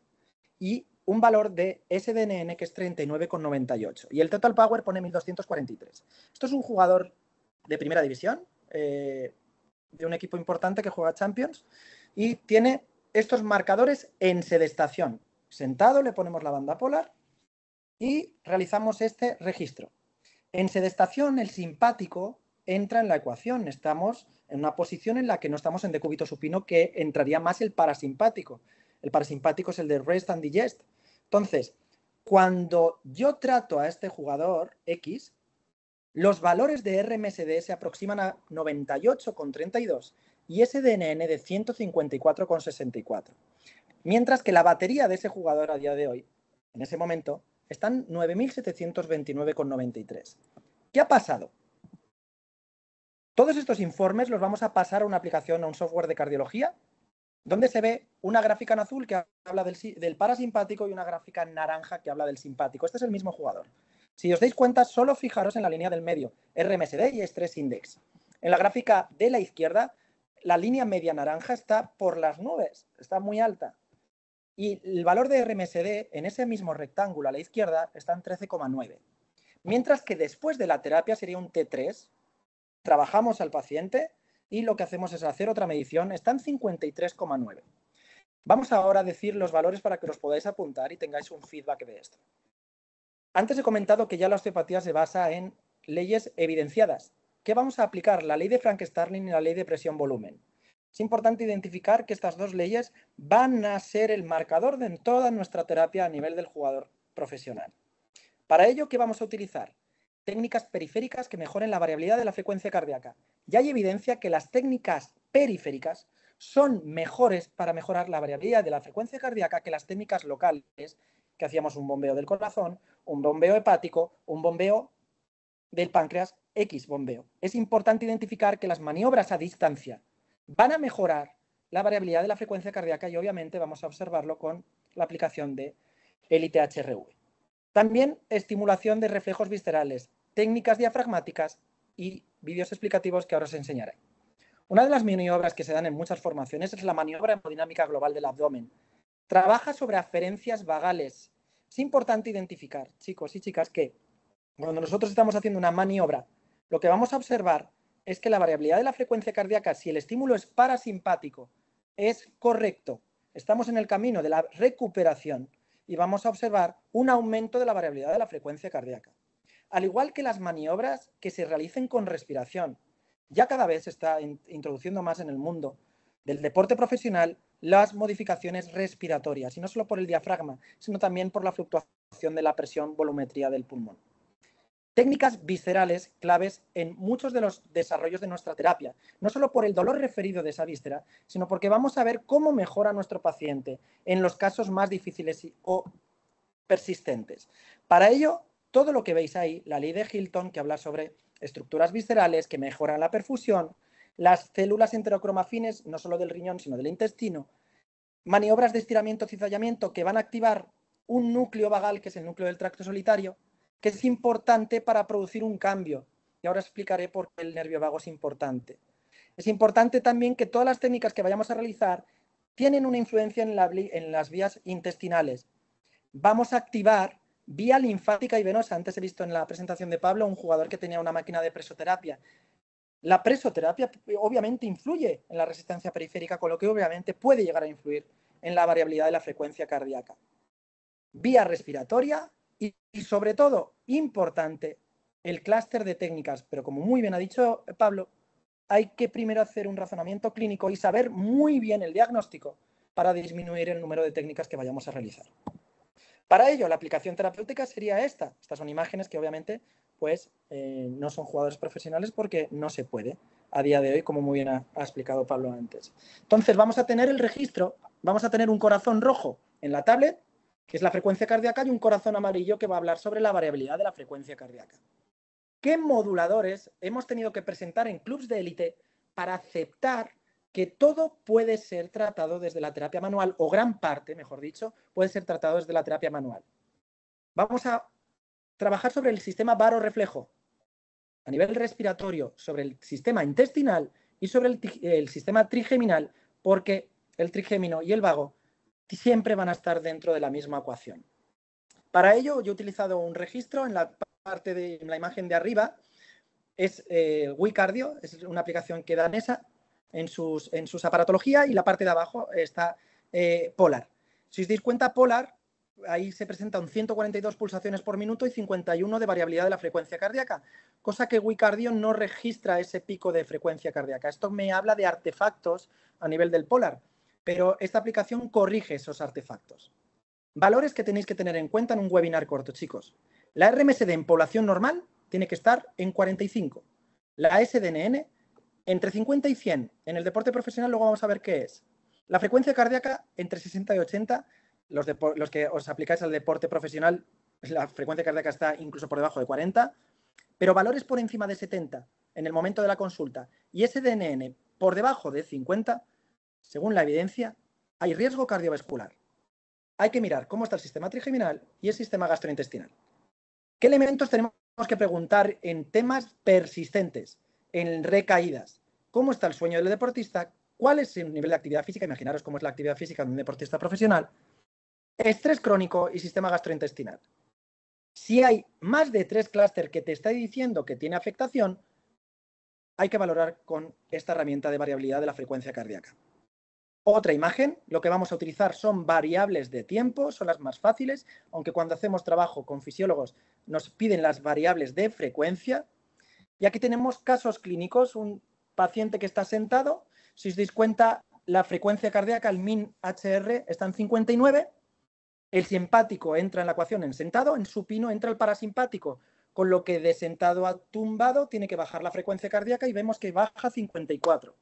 y un valor de SDNN que es 39,98. Y el total power pone 1243. Esto es un jugador de primera división, de un equipo importante que juega Champions, y tiene estos marcadores en sedestación. Sentado le ponemos la banda polar y realizamos este registro. En sedestación, el simpático entra en la ecuación. Estamos en una posición en la que no estamos en decúbito supino, que entraría más el parasimpático. El parasimpático es el de rest and digest. Entonces, cuando yo trato a este jugador X, los valores de RMSD se aproximan a 98,32 y SDNN de 154,64. Mientras que la batería de ese jugador a día de hoy, en ese momento, están 9.729,93. ¿Qué ha pasado? Todos estos informes los vamos a pasar a una aplicación, a un software de cardiología, donde se ve una gráfica en azul que habla del parasimpático y una gráfica en naranja que habla del simpático. Este es el mismo jugador. Si os dais cuenta, solo fijaros en la línea del medio, RMSD y Stress Index. En la gráfica de la izquierda, la línea media naranja está por las nubes, está muy alta. Y el valor de RMSD en ese mismo rectángulo a la izquierda está en 13,9. Mientras que después de la terapia sería un T3, trabajamos al paciente y lo que hacemos es hacer otra medición, está en 53,9. Vamos ahora a decir los valores para que los podáis apuntar y tengáis un feedback de esto. Antes he comentado que ya la osteopatía se basa en leyes evidenciadas. ¿Qué vamos a aplicar? La ley de Frank-Starling y la ley de presión-volumen. Es importante identificar que estas dos leyes van a ser el marcador de toda nuestra terapia a nivel del jugador profesional. Para ello, ¿qué vamos a utilizar? Técnicas periféricas que mejoren la variabilidad de la frecuencia cardíaca. Ya hay evidencia que las técnicas periféricas son mejores para mejorar la variabilidad de la frecuencia cardíaca que las técnicas locales, que hacíamos un bombeo del corazón, un bombeo hepático, un bombeo del páncreas, X bombeo. Es importante identificar que las maniobras a distancia van a mejorar la variabilidad de la frecuencia cardíaca y obviamente vamos a observarlo con la aplicación de ELITE-HRV. También estimulación de reflejos viscerales, técnicas diafragmáticas y vídeos explicativos que ahora os enseñaré. Una de las maniobras que se dan en muchas formaciones es la maniobra hemodinámica global del abdomen. Trabaja sobre aferencias vagales. Es importante identificar, chicos y chicas, que cuando nosotros estamos haciendo una maniobra, lo que vamos a observar es que la variabilidad de la frecuencia cardíaca, si el estímulo es parasimpático, es correcto. Estamos en el camino de la recuperación y vamos a observar un aumento de la variabilidad de la frecuencia cardíaca. Al igual que las maniobras que se realicen con respiración. Ya cada vez se está introduciendo más en el mundo del deporte profesional las modificaciones respiratorias, y no solo por el diafragma, sino también por la fluctuación de la presión volumetría del pulmón. Técnicas viscerales claves en muchos de los desarrollos de nuestra terapia, no solo por el dolor referido de esa víscera, sino porque vamos a ver cómo mejora nuestro paciente en los casos más difíciles o persistentes. Para ello, todo lo que veis ahí, la ley de Hilton, que habla sobre estructuras viscerales que mejoran la perfusión, las células enterocromafines, no solo del riñón, sino del intestino, maniobras de estiramiento y cizallamiento que van a activar un núcleo vagal, que es el núcleo del tracto solitario, que es importante para producir un cambio. Y ahora explicaré por qué el nervio vago es importante. Es importante también que todas las técnicas que vayamos a realizar tienen una influencia en las vías intestinales. Vamos a activar vía linfática y venosa. Antes he visto en la presentación de Pablo un jugador que tenía una máquina de presoterapia. La presoterapia obviamente influye en la resistencia periférica, con lo que obviamente puede llegar a influir en la variabilidad de la frecuencia cardíaca. Vía respiratoria y sobre todo, importante, el clúster de técnicas. Pero como muy bien ha dicho Pablo, hay que primero hacer un razonamiento clínico y saber muy bien el diagnóstico para disminuir el número de técnicas que vayamos a realizar. Para ello, la aplicación terapéutica sería esta. Estas son imágenes que obviamente pues, no son jugadores profesionales porque no se puede a día de hoy, como muy bien ha explicado Pablo antes. Entonces, vamos a tener el registro, vamos a tener un corazón rojo en la tablet, que es la frecuencia cardíaca, y un corazón amarillo que va a hablar sobre la variabilidad de la frecuencia cardíaca. ¿Qué moduladores hemos tenido que presentar en clubs de élite para aceptar que todo puede ser tratado desde la terapia manual, o gran parte, mejor dicho, puede ser tratado desde la terapia manual? Vamos a trabajar sobre el sistema varoreflejo a nivel respiratorio, sobre el sistema intestinal y sobre el sistema trigeminal, porque el trigémino y el vago siempre van a estar dentro de la misma ecuación. Para ello, yo he utilizado un registro en la parte de la imagen de arriba, es WeCardio, es una aplicación que da NESA en sus aparatología, y la parte de abajo está Polar. Si os dais cuenta, Polar, ahí se presentan 142 pulsaciones por minuto y 51 de variabilidad de la frecuencia cardíaca, cosa que WeCardio no registra ese pico de frecuencia cardíaca. Esto me habla de artefactos a nivel del Polar, pero esta aplicación corrige esos artefactos. Valores que tenéis que tener en cuenta en un webinar corto, chicos. La RMSD en población normal tiene que estar en 45. La SDNN entre 50 y 100. En el deporte profesional luego vamos a ver qué es. La frecuencia cardíaca entre 60 y 80. Los que os aplicáis al deporte profesional, la frecuencia cardíaca está incluso por debajo de 40. Pero valores por encima de 70 en el momento de la consulta y SDNN por debajo de 50, según la evidencia, hay riesgo cardiovascular. Hay que mirar cómo está el sistema trigeminal y el sistema gastrointestinal. ¿Qué elementos tenemos que preguntar en temas persistentes, en recaídas? ¿Cómo está el sueño del deportista? ¿Cuál es el nivel de actividad física? Imaginaros cómo es la actividad física de un deportista profesional. Estrés crónico y sistema gastrointestinal. Si hay más de 3 clústeres que te está diciendo que tiene afectación, hay que valorar con esta herramienta de variabilidad de la frecuencia cardíaca. Otra imagen, lo que vamos a utilizar son variables de tiempo, son las más fáciles, aunque cuando hacemos trabajo con fisiólogos nos piden las variables de frecuencia. Y aquí tenemos casos clínicos, un paciente que está sentado, si os dais cuenta, la frecuencia cardíaca, el min HR, está en 59, el simpático entra en la ecuación en sentado, en supino entra el parasimpático, con lo que de sentado a tumbado tiene que bajar la frecuencia cardíaca y vemos que baja 54.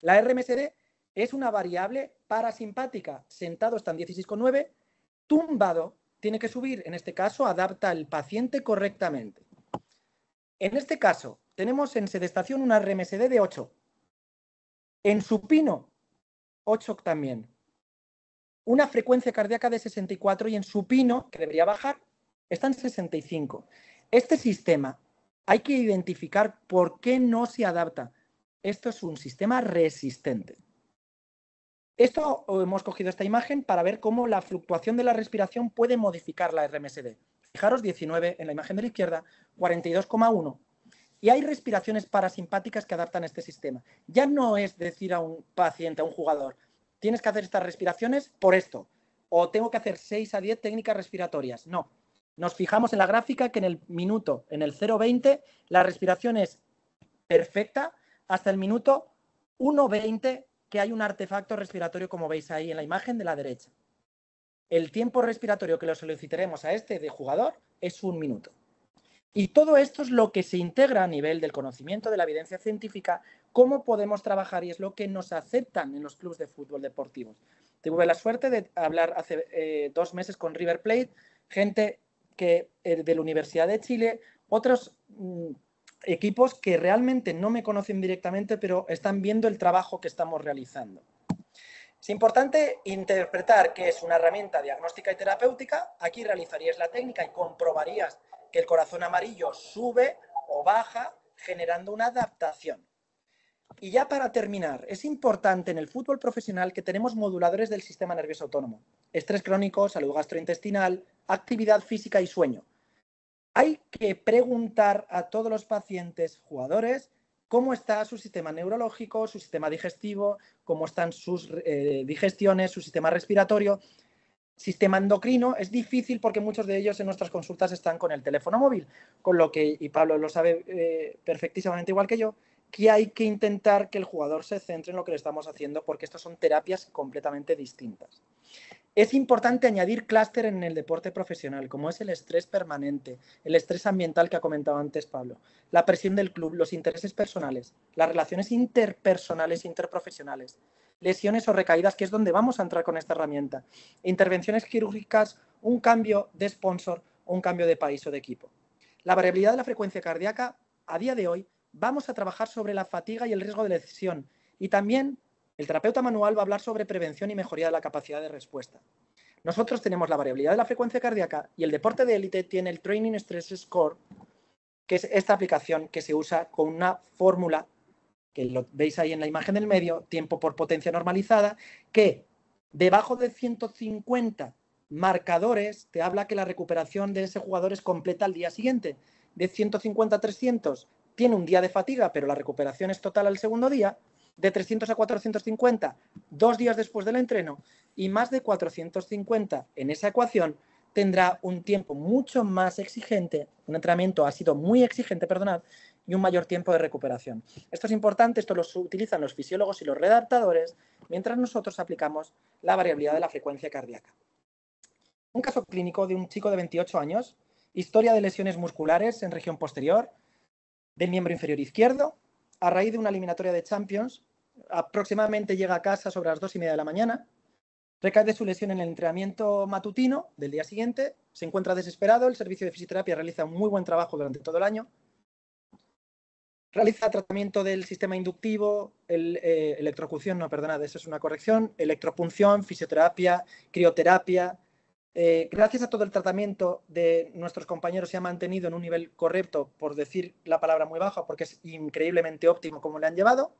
La RMSD es una variable parasimpática. Sentado está en 16,9, tumbado tiene que subir? En este caso, adapta al paciente correctamente. En este caso, tenemos en sedestación una RMSD de 8. En supino, 8 también. Una frecuencia cardíaca de 64 y en supino, que debería bajar, está en 65. Este sistema hay que identificar por qué no se adapta. Esto es un sistema resistente. Esto hemos cogido esta imagen para ver cómo la fluctuación de la respiración puede modificar la RMSD. Fijaros, 19 en la imagen de la izquierda, 42,1. Y hay respiraciones parasimpáticas que adaptan este sistema. Ya no es decir a un paciente, a un jugador, tienes que hacer estas respiraciones por esto, o tengo que hacer 6 a 10 técnicas respiratorias. No. Nos fijamos en la gráfica que en el minuto, en el 0,20, la respiración es perfecta hasta el minuto 1,20, que hay un artefacto respiratorio, como veis ahí en la imagen de la derecha. El tiempo respiratorio que le solicitaremos a este de jugador es 1 minuto. Y todo esto es lo que se integra a nivel del conocimiento de la evidencia científica, cómo podemos trabajar, y es lo que nos aceptan en los clubes de fútbol deportivos. Tuve la suerte de hablar hace 2 meses con River Plate, gente de la Universidad de Chile, otros equipos que realmente no me conocen directamente, pero están viendo el trabajo que estamos realizando. Es importante interpretar que es una herramienta diagnóstica y terapéutica. Aquí realizarías la técnica y comprobarías que el corazón amarillo sube o baja, generando una adaptación. Y ya para terminar, es importante en el fútbol profesional que tenemos moduladores del sistema nervioso autónomo. Estrés crónico, salud gastrointestinal, actividad física y sueño. Hay que preguntar a todos los pacientes jugadores cómo está su sistema neurológico, su sistema digestivo, cómo están sus digestiones, su sistema respiratorio. Sistema endocrino es difícil porque muchos de ellos en nuestras consultas están con el teléfono móvil, con lo que, y Pablo lo sabe perfectísimamente igual que yo, que hay que intentar que el jugador se centre en lo que le estamos haciendo, porque estas son terapias completamente distintas. Es importante añadir clúster en el deporte profesional, como es el estrés permanente, el estrés ambiental que ha comentado antes Pablo, la presión del club, los intereses personales, las relaciones interpersonales e interprofesionales, lesiones o recaídas, que es donde vamos a entrar con esta herramienta, intervenciones quirúrgicas, un cambio de sponsor o un cambio de país o de equipo. La variabilidad de la frecuencia cardíaca, a día de hoy, vamos a trabajar sobre la fatiga y el riesgo de lesión, y también el terapeuta manual va a hablar sobre prevención y mejoría de la capacidad de respuesta. Nosotros tenemos la variabilidad de la frecuencia cardíaca y el deporte de élite tiene el Training Stress Score, que es esta aplicación que se usa con una fórmula, que lo veis ahí en la imagen del medio, tiempo por potencia normalizada, que debajo de 150 marcadores te habla que la recuperación de ese jugador es completa al día siguiente. De 150 a 300 tiene un día de fatiga, pero la recuperación es total al segundo día. De 300 a 450, 2 días después del entreno, y más de 450 en esa ecuación tendrá un tiempo mucho más exigente, un entrenamiento ha sido muy exigente, perdonad, y un mayor tiempo de recuperación. Esto es importante, esto lo utilizan los fisiólogos y los redactadores, mientras nosotros aplicamos la variabilidad de la frecuencia cardíaca. Un caso clínico de un chico de 28 años, historia de lesiones musculares en región posterior, del miembro inferior izquierdo. A raíz de una eliminatoria de Champions, aproximadamente llega a casa sobre las 2:30 de la mañana, recae de su lesión en el entrenamiento matutino del día siguiente, se encuentra desesperado, el servicio de fisioterapia realiza un muy buen trabajo durante todo el año, realiza tratamiento del sistema inductivo, electropunción, no, perdonad, eso es una corrección, electropunción, fisioterapia, crioterapia. Gracias a todo el tratamiento de nuestros compañeros se ha mantenido en un nivel correcto, por decir la palabra muy baja, porque es increíblemente óptimo como le han llevado.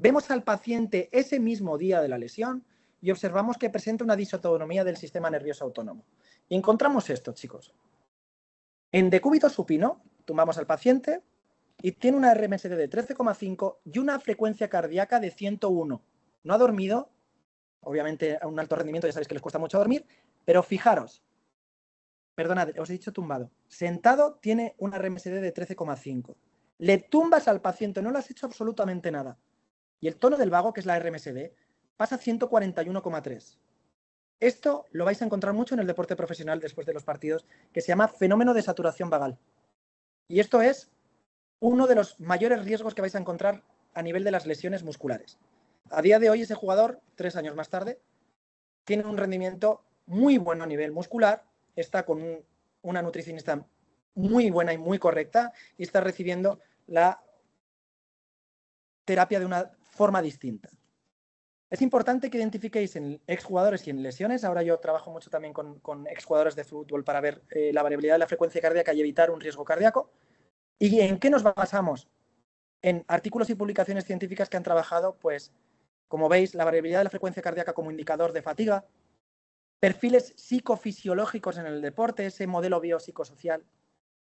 Vemos al paciente ese mismo día de la lesión y observamos que presenta una disautonomía del sistema nervioso autónomo. Y encontramos esto, chicos. En decúbito supino, tumbamos al paciente y tiene una RMSD de 13,5 y una frecuencia cardíaca de 101. No ha dormido, obviamente a un alto rendimiento ya sabéis que les cuesta mucho dormir, pero fijaros, perdonad, os he dicho tumbado, sentado tiene una RMSD de 13,5. Le tumbas al paciente, no le has hecho absolutamente nada. Y el tono del vago, que es la RMSD, pasa a 141,3. Esto lo vais a encontrar mucho en el deporte profesional después de los partidos, que se llama fenómeno de saturación vagal. Y esto es uno de los mayores riesgos que vais a encontrar a nivel de las lesiones musculares. A día de hoy ese jugador, 3 años más tarde, tiene un rendimiento muy bueno a nivel muscular, está con una nutricionista muy buena y muy correcta y está recibiendo la terapia de una forma distinta. Es importante que identifiquéis en exjugadores y en lesiones. Ahora yo trabajo mucho también con exjugadores de fútbol para ver la variabilidad de la frecuencia cardíaca y evitar un riesgo cardíaco. ¿Y en qué nos basamos? En artículos y publicaciones científicas que han trabajado, pues, como veis, la variabilidad de la frecuencia cardíaca como indicador de fatiga, perfiles psicofisiológicos en el deporte, ese modelo biopsicosocial,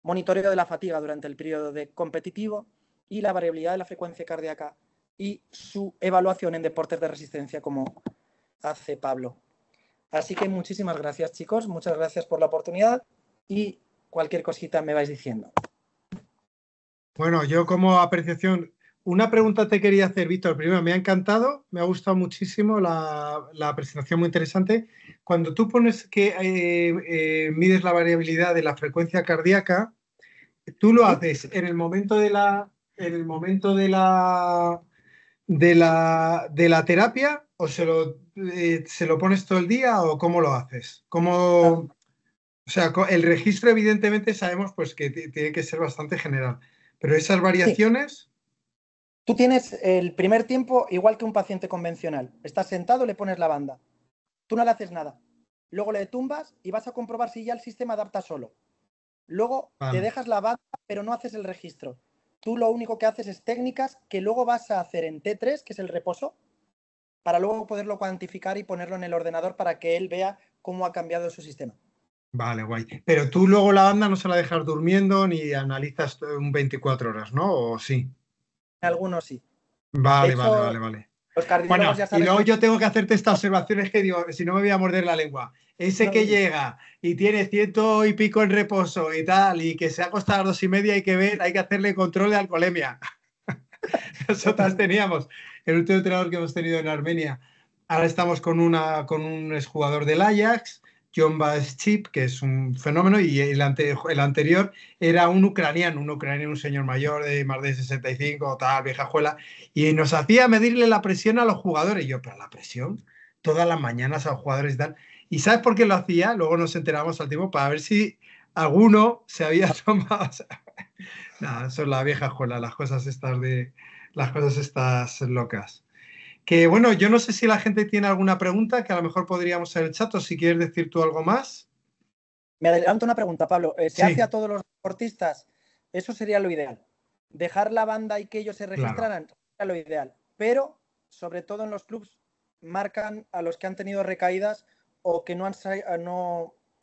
monitoreo de la fatiga durante el periodo de competitivo y la variabilidad de la frecuencia cardíaca y su evaluación en deportes de resistencia como hace Pablo. Así que muchísimas gracias, chicos, muchas gracias por la oportunidad y cualquier cosita me vais diciendo. Bueno, yo como apreciación, una pregunta te quería hacer, Víctor. Primero, me ha encantado, me ha gustado muchísimo la presentación, muy interesante. Cuando tú pones que mides la variabilidad de la frecuencia cardíaca, ¿tú lo haces en el momento de la terapia o se lo pones todo el día o cómo lo haces? O sea, el registro evidentemente sabemos pues que tiene que ser bastante general, pero esas variaciones... Sí. Tú tienes el primer tiempo igual que un paciente convencional. Estás sentado, le pones la banda. Tú no le haces nada. Luego le tumbas y vas a comprobar si ya el sistema adapta solo. Luego te dejas la banda, pero no haces el registro. Tú lo único que haces es técnicas que luego vas a hacer en T3, que es el reposo, para luego poderlo cuantificar y ponerlo en el ordenador para que él vea cómo ha cambiado su sistema. Vale, guay. Pero tú luego la banda no se la dejas durmiendo ni analizas un 24 horas, ¿no? ¿O sí? Algunos sí. Vale, De hecho, vale. Los cardiólogos ya saben. Y luego yo tengo que hacerte estas observaciones que digo, si no me voy a morder la lengua. Ese que llega y tiene 100 y pico en reposo y tal, y que se ha acostado a las 2:30, hay que hacerle control de alcoholemia. Nosotros teníamos el último entrenador que hemos tenido en Armenia. Ahora estamos con un exjugador del Ajax, John Baschip, que es un fenómeno, y el anterior era un ucraniano, un señor mayor de más de 65, tal, viejajuela, y nos hacía medirle la presión a los jugadores. Y yo, pero la presión, todas las mañanas a los jugadores y tal. ¿Y sabes por qué lo hacía? Luego nos enteramos al tiempo para ver si alguno se había tomado... Nada, eso es la vieja escuela, las cosas estas locas. Que bueno, yo no sé si la gente tiene alguna pregunta que a lo mejor podríamos en el chat o si quieres decir tú algo más. Me adelanto una pregunta, Pablo. ¿Se hace a todos los deportistas? Eso sería lo ideal. Dejar la banda y que ellos se registraran sería lo ideal. Pero, sobre todo en los clubs, marcan a los que han tenido recaídas o que no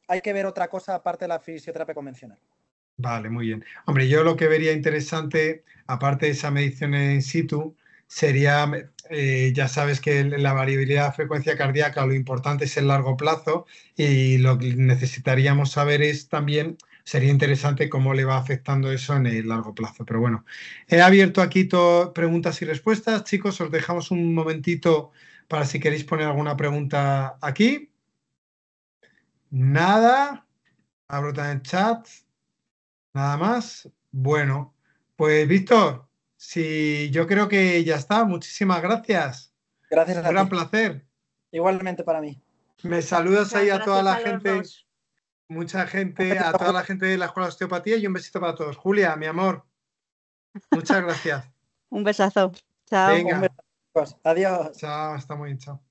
hay que ver otra cosa aparte de la fisioterapia convencional. Vale, muy bien. Hombre, yo lo que vería interesante, aparte de esa medición in situ, sería, ya sabes que la variabilidad de frecuencia cardíaca, lo importante es el largo plazo y lo que necesitaríamos saber es también, sería interesante cómo le va afectando eso en el largo plazo. Pero bueno, he abierto aquí preguntas y respuestas. Chicos, os dejamos un momentito para si queréis poner alguna pregunta aquí. Nada. Abro también el chat. Nada más. Bueno, pues Víctor, sí, yo creo que ya está. Muchísimas gracias. Gracias a ti. Un gran placer. Igualmente para mí. Me saludas ahí a toda la gente, mucha gente, a toda la gente de la Escuela de Osteopatía y un besito para todos. Julia, mi amor, muchas gracias. Un besazo. Chao. Venga. Adiós. Chao, está muy bien, chao.